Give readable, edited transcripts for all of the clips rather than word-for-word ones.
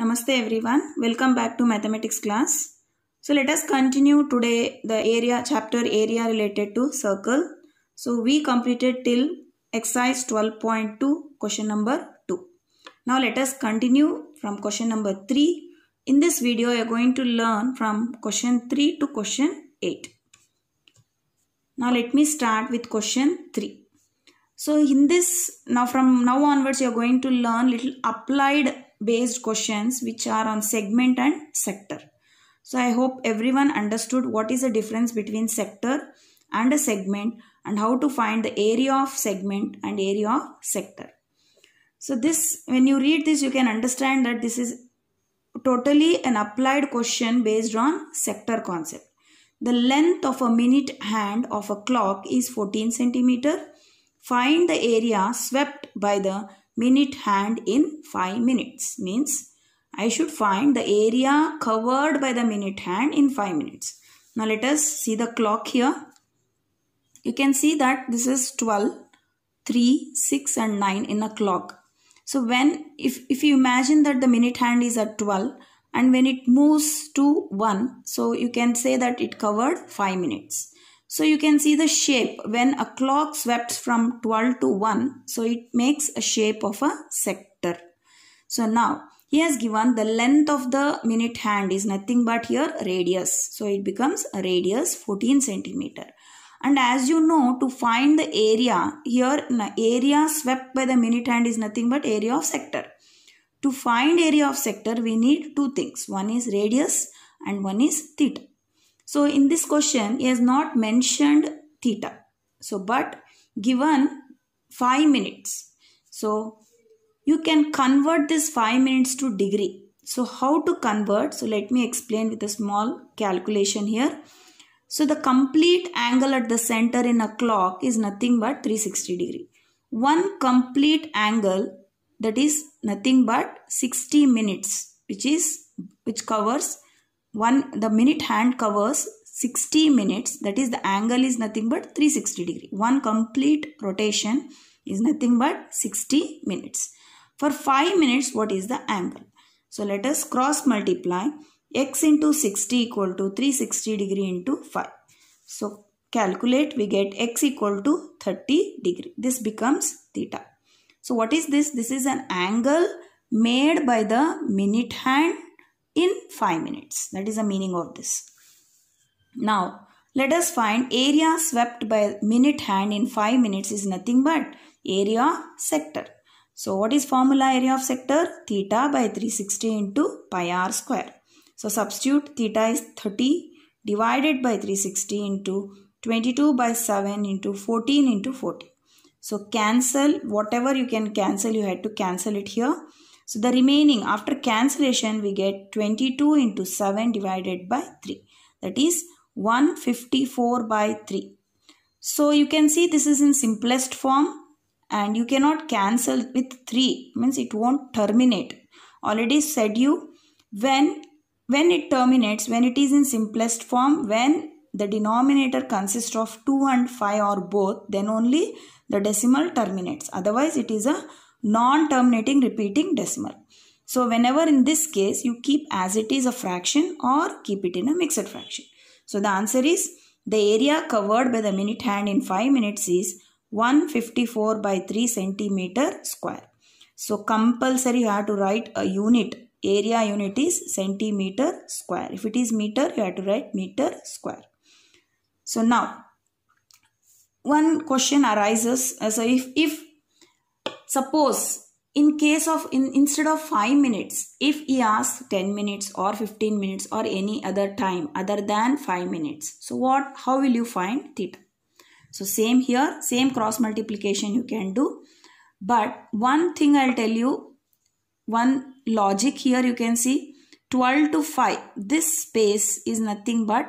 Namaste everyone. Welcome back to mathematics class. So let us continue today the chapter area related to circle. So we completed till exercise 12.2 question number 2. Now let us continue from question number 3. In this video you are going to learn from question 3 to question 8. Now let me start with question 3. So in this, from now onwards you are going to learn little applied based questions which are on segment and sector. So I hope everyone understood what is the difference between sector and a segment and how to find the area of segment and area of sector. So this, when you read this, you can understand that this is totally an applied question based on sector concept. The length of a minute hand of a clock is 14 centimeter. Find the area swept by the minute hand in 5 minutes. Means I should find the area covered by the minute hand in 5 minutes. Now let us see the clock here. You can see that this is 12, 3, 6 and 9 in a clock. So if you imagine that the minute hand is at 12 and when it moves to 1, so you can say that it covered 5 minutes. So you can see the shape when a clock sweeps from 12 to 1. So it makes a shape of a sector. So now he has given the length of the minute hand is nothing but here radius. So it becomes a radius 14 centimeter. And as you know, to find the area here, area swept by the minute hand is nothing but area of sector. To find area of sector, we need two things. One is radius and one is theta. So in this question, he has not mentioned theta. So but given 5 minutes. So you can convert this 5 minutes to degree. So how to convert? So let me explain with a small calculation here. So the complete angle at the center in a clock is nothing but 360 degree. One complete angle, that is nothing but 60 minutes, which covers the minute hand covers 60 minutes. That is, the angle is nothing but 360 degree. One complete rotation is nothing but 60 minutes. For 5 minutes, what is the angle? So let us cross multiply. X into 60 equal to 360 degree into 5. So calculate, we get x equal to 30 degree. This becomes theta. So what is this? This is an angle made by the minute hand in 5 minutes. That is the meaning of this. Now let us find area swept by minute hand in 5 minutes is nothing but area of sector. So what is formula area of sector? Theta by 360 into pi r square. So substitute theta is 30 divided by 360 into 22 by 7 into 14 into 40. So cancel whatever you can cancel, you had to cancel it here. So the remaining after cancellation we get 22 into 7 divided by 3. That is 154 by 3. So you can see this is in simplest form and you cannot cancel with 3. Means it won't terminate. Already said you when it terminates, when it is in simplest form, when the denominator consists of 2 and 5 or both, then only the decimal terminates. Otherwise it is a non-terminating repeating decimal. So whenever in this case you keep as it is a fraction or keep it in a mixed fraction. So the answer is the area covered by the minute hand in 5 minutes is 154 by 3 centimeter square. So compulsory you have to write a unit. Area unit is centimeter square. If it is meter, you have to write meter square. So now one question arises. So if suppose in case of instead of 5 minutes, if he asks 10 minutes or 15 minutes or any other time other than 5 minutes, so how will you find theta? So same here, same cross multiplication you can do. But one thing I'll tell you, one logic here you can see 12 to 5. This space is nothing but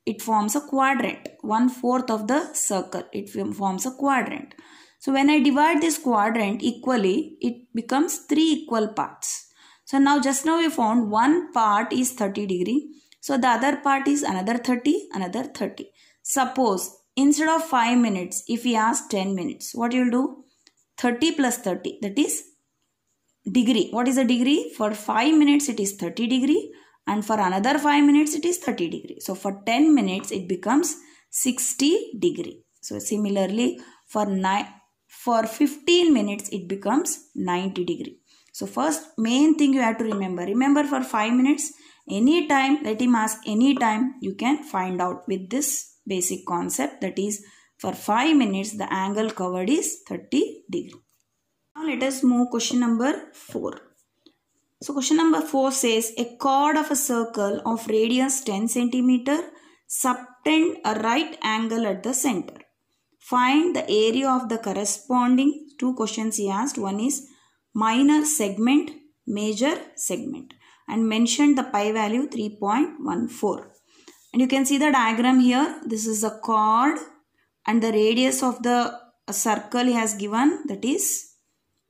it forms a quadrant. 1/4 of the circle, it forms a quadrant. So when I divide this quadrant equally, it becomes 3 equal parts. So now just now we found one part is 30 degree. So the other part is another 30, another 30. Suppose instead of 5 minutes, if we ask 10 minutes, what you will do? 30 plus 30, that is degree. What is a degree? For 5 minutes it is 30 degree and for another 5 minutes it is 30 degree. So for 10 minutes it becomes 60 degree. So similarly for 15 minutes it becomes 90 degree. So first main thing you have to remember for 5 minutes, anytime, let him ask anytime, you can find out with this basic concept, that is for 5 minutes the angle covered is 30 degree. Now let us move question number 4. So question number 4 says a chord of a circle of radius 10 cm subtend a right angle at the center. Find the area of the corresponding, two questions he asked. One is minor segment, major segment, and mentioned the pi value 3.14. And you can see the diagram here. This is a chord and the radius of the circle he has given, that is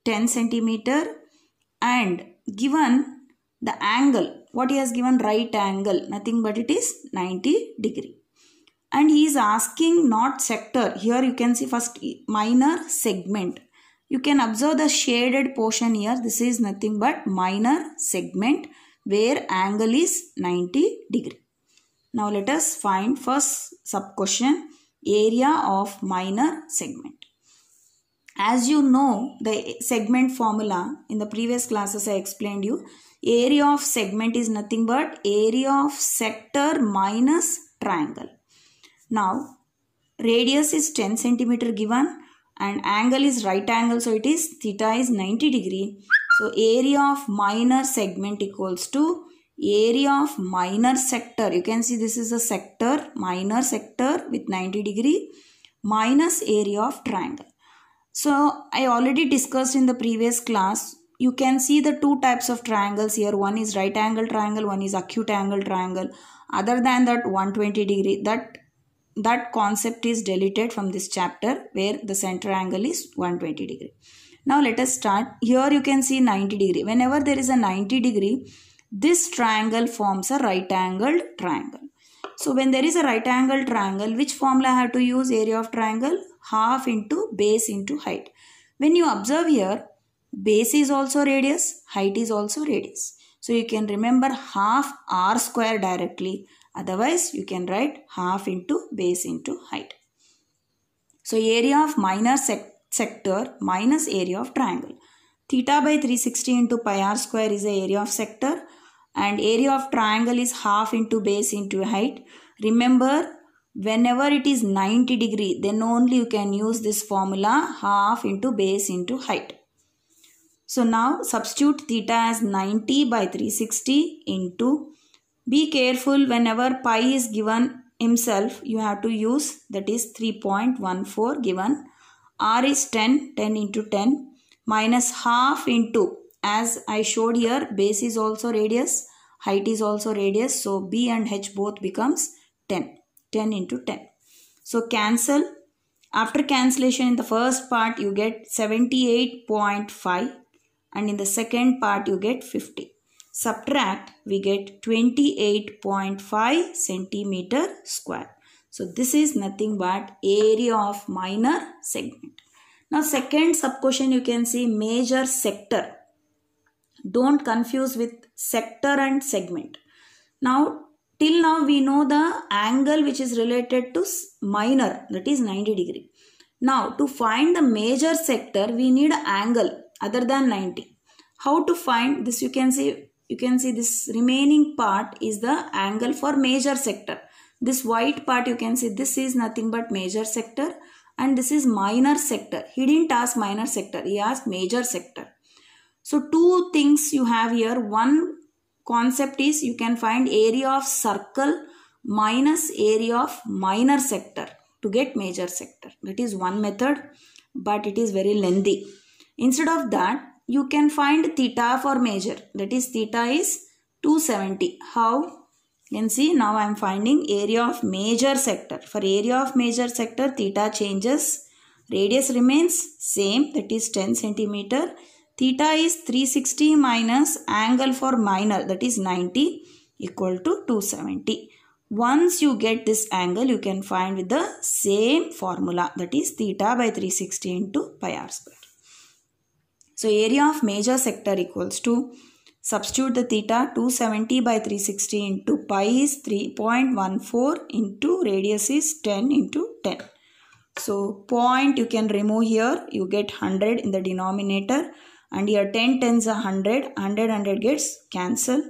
10 cm, and given the angle, what he has given, right angle, nothing but it is 90 degree. And he is asking not sector. Here you can see first minor segment. You can observe the shaded portion here. This is nothing but minor segment where angle is 90 degree. Now let us find first sub question, area of minor segment. As you know the segment formula in the previous classes I explained you, area of segment is nothing but area of sector minus triangle. Now radius is 10 cm given and angle is right angle, so it is theta is 90 degree. So area of minor segment equals to area of minor sector. You can see this is a sector, minor sector with 90 degree minus area of triangle. So I already discussed in the previous class, you can see the two types of triangles here. One is right angle triangle, one is acute angle triangle. Other than that 120 degree, that concept is deleted from this chapter where the center angle is 120 degree. Now let us start. Here you can see 90 degree. Whenever there is a 90 degree, this triangle forms a right angled triangle. So when there is a right angle triangle, which formula I have to use? Area of triangle, half into base into height. When you observe here, base is also radius, height is also radius. So you can remember half r square directly. Otherwise, you can write half into base into height. So area of minor sector minus area of triangle. Theta by 360 into pi r square is the area of sector. And area of triangle is half into base into height. Remember, whenever it is 90 degree, then only you can use this formula, half into base into height. So now substitute theta as 90 by 360 into, be careful whenever pi is given himself, you have to use, that is 3.14 given. R is 10, 10 into 10 minus half into, as I showed here, base is also radius, height is also radius. So B and H both becomes 10, 10 into 10. So cancel. After cancellation in the first part you get 78.5 and in the second part you get 50. Subtract, we get 28.5 centimeter square. So this is nothing but area of minor segment. Now second sub question you can see major sector. Don't confuse with sector and segment. Now till now we know the angle which is related to minor, that is 90 degree. Now to find the major sector we need an angle other than 90. How to find this? You can see this remaining part is the angle for major sector. This white part you can see this is nothing but major sector and this is minor sector. He didn't ask minor sector, he asked major sector. So two things you have here. One concept is you can find area of circle minus area of minor sector to get major sector. That is one method, but it is very lengthy. Instead of that, you can find theta for major. That is theta is 270. How? You can see now I am finding area of major sector. For area of major sector, theta changes. Radius remains same, that is 10 centimeter. Theta is 360 minus angle for minor, that is 90, equal to 270. Once you get this angle, you can find with the same formula, that is theta by 360 into pi r square. So area of major sector equals to, substitute the theta, 270 by 360 into pi is 3.14 into radius is 10 into 10. So point you can remove here, you get 100 in the denominator, and here 10 tens are 100, 100 gets cancelled,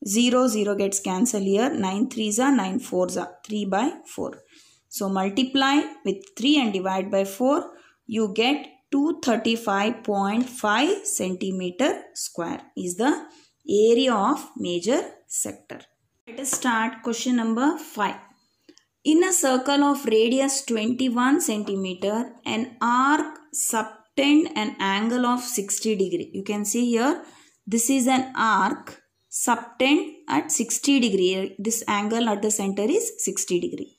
0 gets cancelled here, 9 3s are 9 4s are 3 by 4. So multiply with 3 and divide by 4, you get 235.5 centimeter square is the area of major sector. Let us start question number 5. In a circle of radius 21 centimeter, an arc subtend an angle of 60 degree. You can see here, this is an arc subtend at 60 degree. This angle at the center is 60 degree.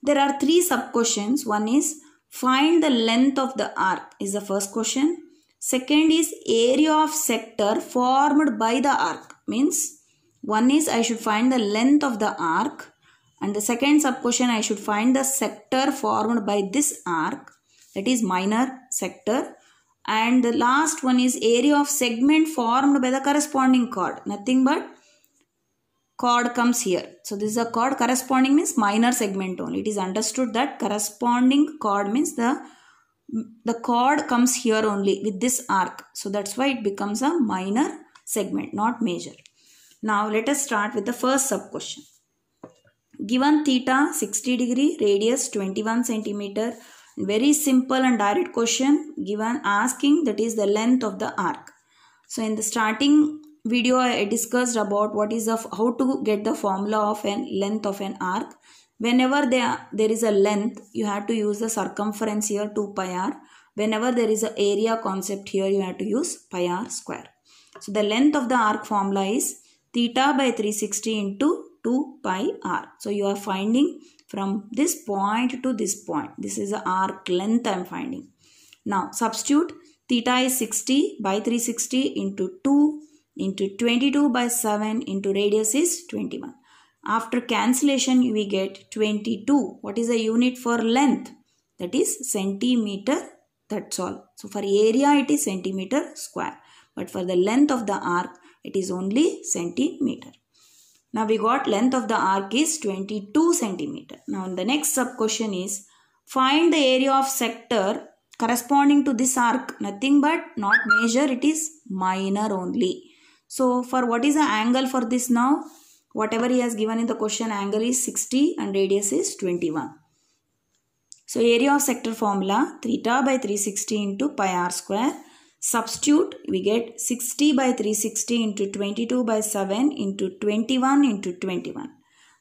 There are 3 sub questions. One is find the length of the arc is the first question. Second is area of sector formed by the arc. Means one is I should find the length of the arc. And the second sub question I should find the sector formed by this arc, that is minor sector. And the last one is area of segment formed by the corresponding chord. Nothing but chord comes here. So this is a chord, corresponding means minor segment only. It is understood that corresponding chord means the chord comes here only with this arc. So that's why it becomes a minor segment, not major. Now let us start with the first sub question. Given theta 60 degree, radius 21 centimeter, very simple and direct question given asking that is the length of the arc. So in the starting video I discussed about what is how to get the formula of a length of an arc. Whenever there is a length, you have to use the circumference here 2 pi r. Whenever there is an area concept here, you have to use pi r square. So the length of the arc formula is theta by 360 into 2 pi r. So you are finding from this point to this point. This is the arc length I am finding. Now substitute theta is 60 by 360 into 2 into 22 by 7 into radius is 21. After cancellation we get 22. What is the unit for length? That is centimeter. That's all. So for area it is centimeter square. But for the length of the arc it is only centimeter. Now we got length of the arc is 22 centimeter. Now the next sub question is find the area of sector corresponding to this arc. Nothing but not major, it is minor only. So for what is the angle for this now? Whatever he has given in the question, angle is 60 and radius is 21. So area of sector formula theta by 360 into pi r square. Substitute, we get 60 by 360 into 22 by 7 into 21 into 21.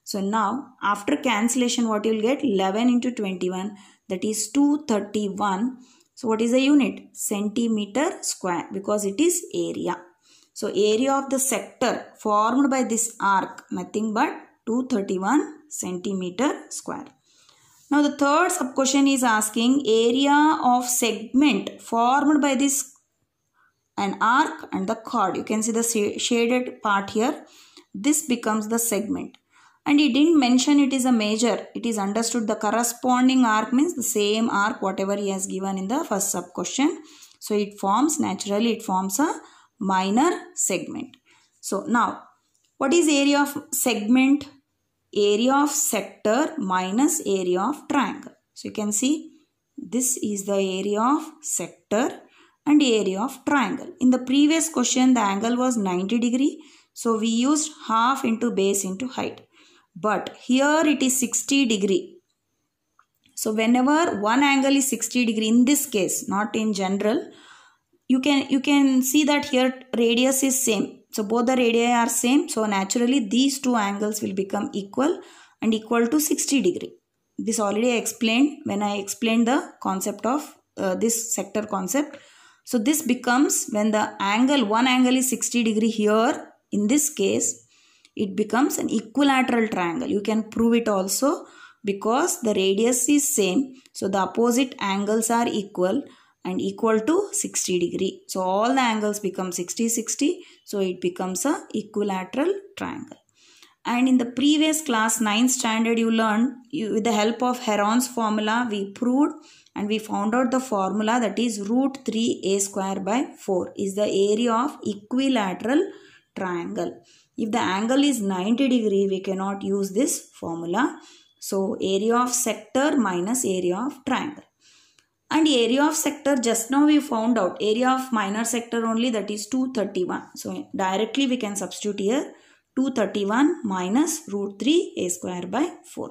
So now after cancellation what you will get? 11 into 21, that is 231. So what is the unit? Centimeter square, because it is area. So area of the sector formed by this arc, nothing but 231 centimeter square. Now the third sub question is asking area of segment formed by this an arc and the chord. You can see the shaded part here. This becomes the segment. And he didn't mention it is a major. It is understood the corresponding arc means the same arc whatever he has given in the first sub question. So it forms, naturally it forms a minor segment. So now what is area of segment? Area of sector minus area of triangle. So you can see this is the area of sector and area of triangle. In the previous question the angle was 90 degree. So we used half into base into height. But here it is 60 degree. So whenever one angle is 60 degree, in this case, not in general, you can see that here radius is same. So both the radii are same. So naturally these two angles will become equal and equal to 60 degree. This already I explained when I explained the concept of this sector concept. So this becomes when the angle, one angle is 60 degree here, in this case, it becomes an equilateral triangle. You can prove it also because the radius is same. So the opposite angles are equal and equal to 60 degree. So all the angles become 60, 60. So it becomes a equilateral triangle. And in the previous class 9th standard you learned with the help of Heron's formula we proved and we found out the formula, that is root 3a square by 4 is the area of equilateral triangle. If the angle is 90 degree, we cannot use this formula. So area of sector minus area of triangle. And area of sector, just now we found out area of minor sector only, that is 231. So directly we can substitute here 231 minus root 3a square by 4.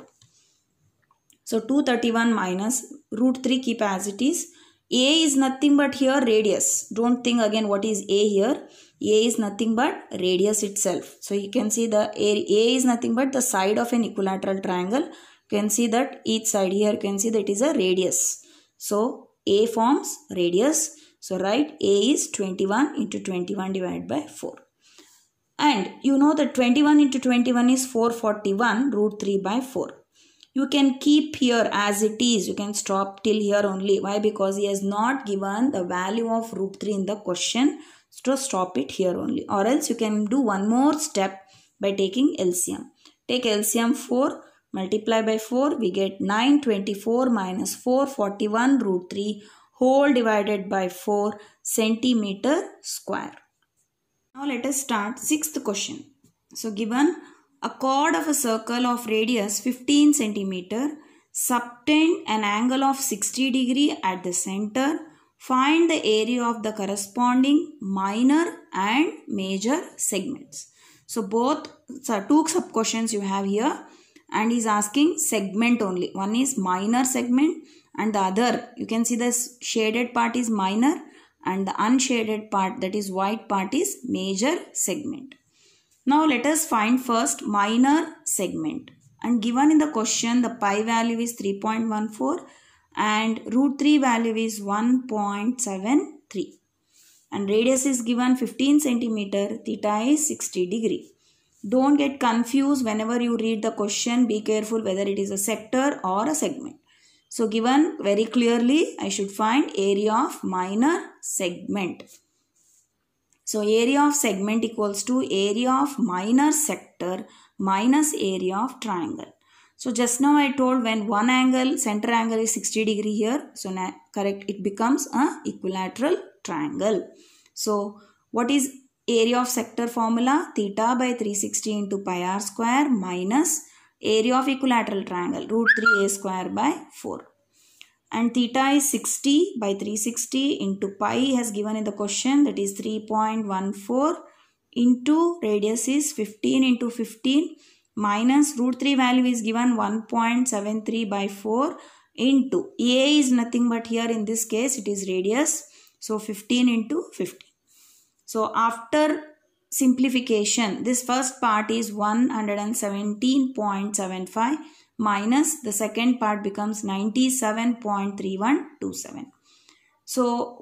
So 231 minus root 3, keep as it is. A is nothing but here radius. Don't think again what is A here. A is nothing but radius itself. So you can see the A is nothing but the side of an equilateral triangle. You can see that each side here, you can see that it is a radius. So A forms radius. So write A is 21 into 21 divided by 4. And you know that 21 into 21 is 441 root 3 by 4. You can keep here as it is. You can stop till here only. Why? Because he has not given the value of root 3 in the question. So stop it here only. Or else you can do one more step by taking LCM. Take LCM 4. Multiply by 4, we get 924 minus 441 root 3 whole divided by 4 centimeter square. Now let us start 6th question. So given a chord of a circle of radius 15 centimeter, subtend an angle of 60 degree at the center, find the area of the corresponding minor and major segments. So both, two sub questions you have here. And is asking segment only. One is minor segment and the other, you can see this shaded part is minor and the unshaded part, that is white part, is major segment. Now let us find first minor segment. And given in the question, the pi value is 3.14 and root 3 value is 1.73. And radius is given 15 centimeter, theta is 60 degree. Don't get confused whenever you read the question. Be careful whether it is a sector or a segment. So given very clearly, I should find area of minor segment. So area of segment equals to area of minor sector minus area of triangle. So just now I told when one angle, center angle is 60 degree here. So now correct, it becomes a equilateral triangle. So what is area of sector formula? Theta by 360 into pi r square minus area of equilateral triangle root 3a square by 4. And theta is 60 by 360 into pi has given in the question, that is 3.14 into radius is 15 into 15 minus root 3 value is given 1.73 by 4 into A is nothing but here in this case it is radius. So 15 into 15. So after simplification, this first part is 117.75 minus the second part becomes 97.3127. So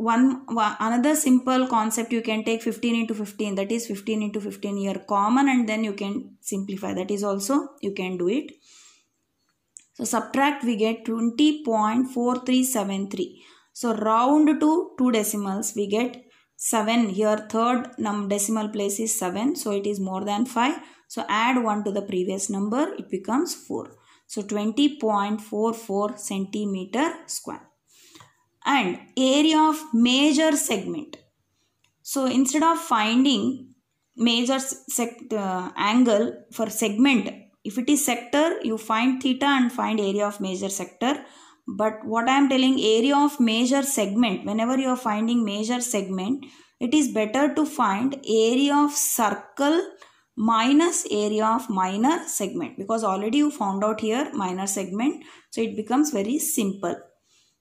another simple concept, you can take 15 into 15, that is 15 into 15 here common, and then you can simplify. That is also you can do it. So subtract, we get 20.4373. So round to 2 decimals, we get 7 here, third decimal place is 7, so it is more than 5. So add 1 to the previous number, it becomes 4. So 20.44 centimeter square. And area of major segment. So instead of finding major angle for segment, if it is sector, you find theta and find area of major sector. But what I am telling, area of major segment, whenever you are finding major segment, it is better to find area of circle minus area of minor segment, because already you found out here minor segment. So it becomes very simple.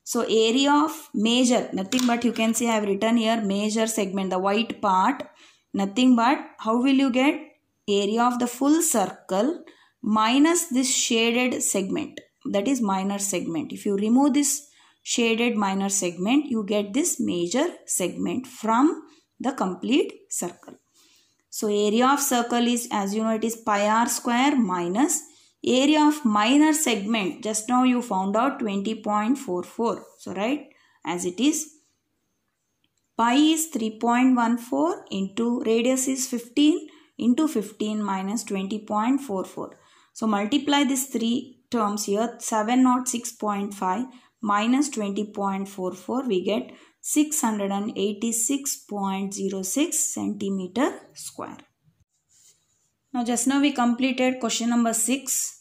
So area of major, nothing but you can see I have written here major segment, the white part, nothing but how will you get area of the full circle minus this shaded segment, that is minor segment. If you remove this shaded minor segment, you get this major segment from the complete circle. So area of circle is, as you know, it is pi r square minus area of minor segment. Just now you found out 20.44. So write as it is. Pi is 3.14 into radius is 15 into 15 minus 20.44. So multiply these three terms here, 706.5 minus 20.44, we get 686.06 centimeter square. Now just now we completed question number 6.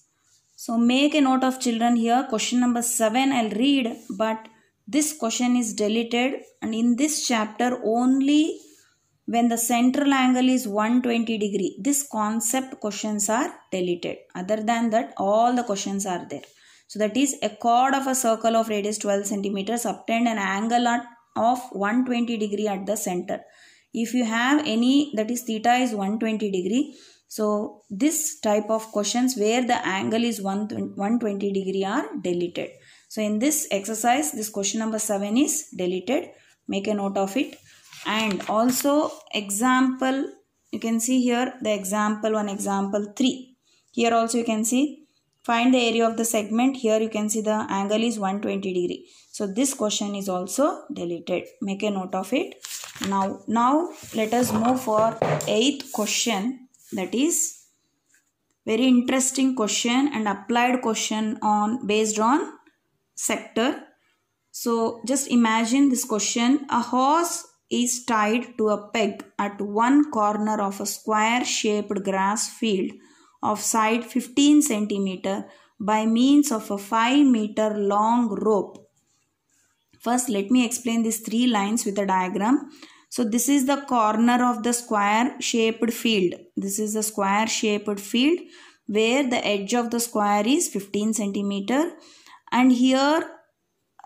So make a note of children here. Question number 7 I'll read, but this question is deleted, and in this chapter only when the central angle is 120 degree, this concept questions are deleted. Other than that, all the questions are there. So that is, a chord of a circle of radius 12 centimeters obtained an angle of 120 degree at the center. If you have any, that is theta is 120 degree. So this type of questions where the angle is 120 degree are deleted. So in this exercise, this question number 7 is deleted. Make a note of it. And also example, you can see here the example 1, example 3. Here also you can see, find the area of the segment. Here you can see the angle is 120 degree. So this question is also deleted. Make a note of it. Now let us move for 8th question. That is very interesting question and applied question based on sector. So just imagine this question. A horse is tied to a peg at one corner of a square shaped grass field of side 15 centimeter by means of a 5 meter long rope. First let me explain these 3 lines with a diagram. So this is the corner of the square shaped field. This is the square shaped field where the edge of the square is 15 centimeter, and here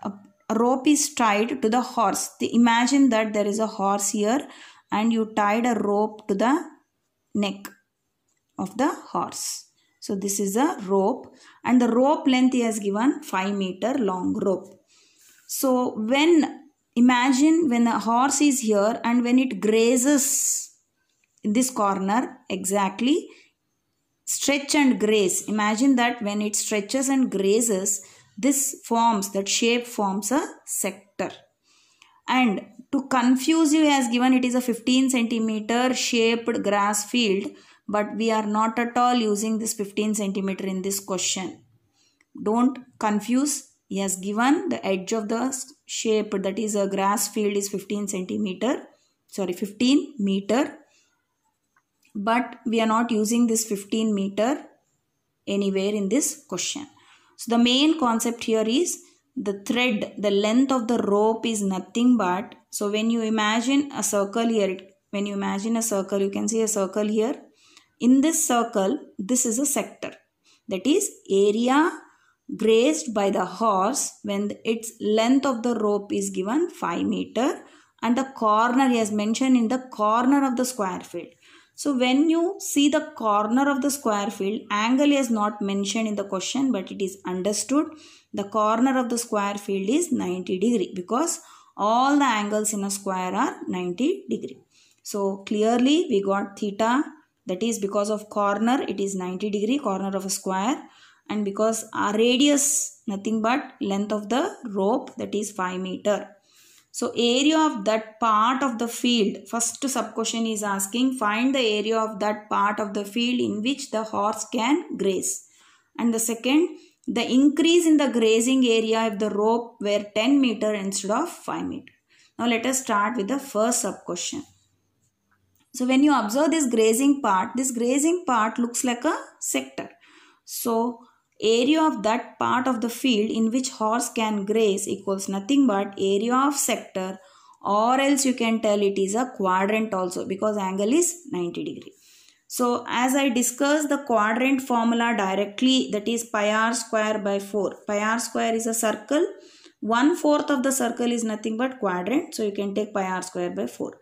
a rope is tied to the horse. Imagine that there is a horse here and you tied a rope to the neck of the horse. So this is a rope, and the rope length is given 5 meter long rope. So imagine when a horse is here and when it grazes in this corner, exactly stretch and graze. Imagine that when it stretches and grazes, that shape forms a sector. And to confuse you, he has given it is a 15 centimeter shaped grass field, but we are not at all using this 15 centimeter in this question. Don't confuse. He has given the edge of the shape, that is a grass field, is 15 meter. But we are not using this 15 meter anywhere in this question. So the main concept here is the thread, the length of the rope is nothing but, so when you imagine a circle here, you can see a circle here. In this circle, this is a sector. That is area grazed by the horse when its length of the rope is given 5 meter, and the corner he has mentioned in the corner of the square field. So when you see the corner of the square field, angle is not mentioned in the question, but it is understood. The corner of the square field is 90 degree because all the angles in a square are 90 degree. So clearly we got theta, that is because of corner it is 90 degree, corner of a square, and because our radius nothing but length of the rope, that is 5 meter. So area of that part of the field, first sub question is asking find the area of that part of the field in which the horse can graze. And the second, the increase in the grazing area if the rope were 10 meter instead of 5 meter. Now let us start with the first sub question. So when you observe this grazing part looks like a sector. So area of that part of the field in which horse can graze equals nothing but area of sector, or else you can tell it is a quadrant also because angle is 90 degree. So as I discussed the quadrant formula directly, that is pi r square by 4. Pi r square is a circle. 1/4 of the circle is nothing but quadrant. So you can take pi r square by 4.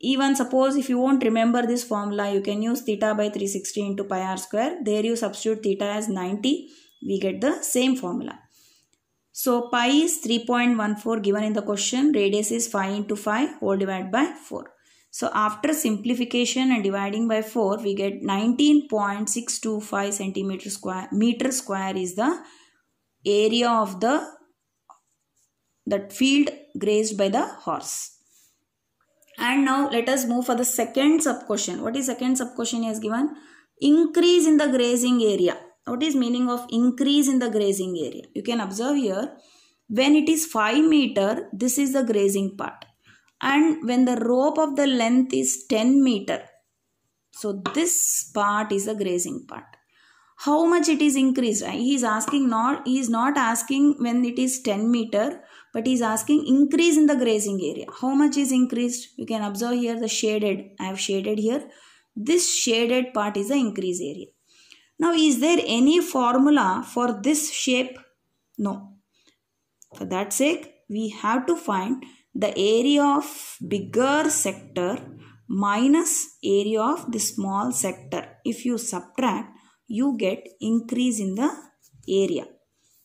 Even suppose if you won't remember this formula, you can use theta by 360 into pi r square. There you substitute theta as 90. We get the same formula. So pi is 3.14 given in the question. Radius is 5 into 5 whole divided by 4. So after simplification and dividing by 4, we get 19.625 centimeter square. Meter square is the area of that field grazed by the horse. And now let us move for the second sub question. What is second sub question he has given? Increase in the grazing area. What is meaning of increase in the grazing area? You can observe here. When it is 5 meter, this is the grazing part. And when the rope of the length is 10 meter, so this part is the grazing part. How much it is increased? He is not asking when it is 10 meter, but he is asking increase in the grazing area. How much is increased? You can observe here the shaded. I have shaded here. This shaded part is the increase area. Now, is there any formula for this shape? No. For that sake, we have to find the area of bigger sector minus area of the small sector. If you subtract, you get increase in the area.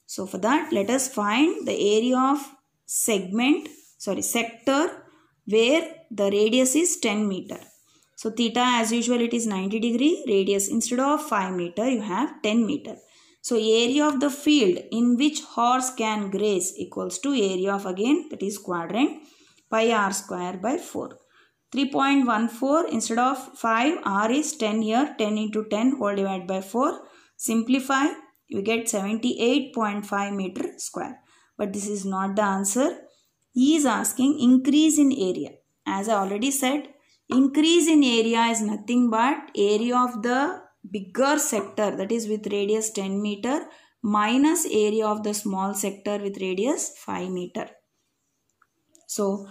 So for that, let us find the area of sector where the radius is 10 meter. So theta as usual it is 90 degree, radius instead of 5 meter you have 10 meter. So area of the field in which horse can graze equals to area of again that is quadrant pi r square by 4. 3.14 instead of 5, r is 10 here, 10 into 10 whole divided by 4. Simplify, you get 78.5 meter square. But this is not the answer. He is asking increase in area. As I already said, increase in area is nothing but area of the bigger sector that is with radius 10 meter minus area of the small sector with radius 5 meter. So,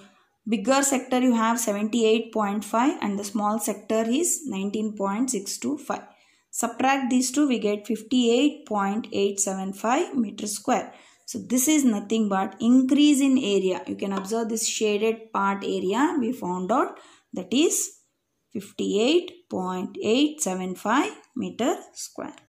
bigger sector you have 78.5 and the small sector is 19.625. Subtract these two, we get 58.875 meter square. So this is nothing but increase in area. You can observe this shaded part area we found out, that is 58.875 meter square.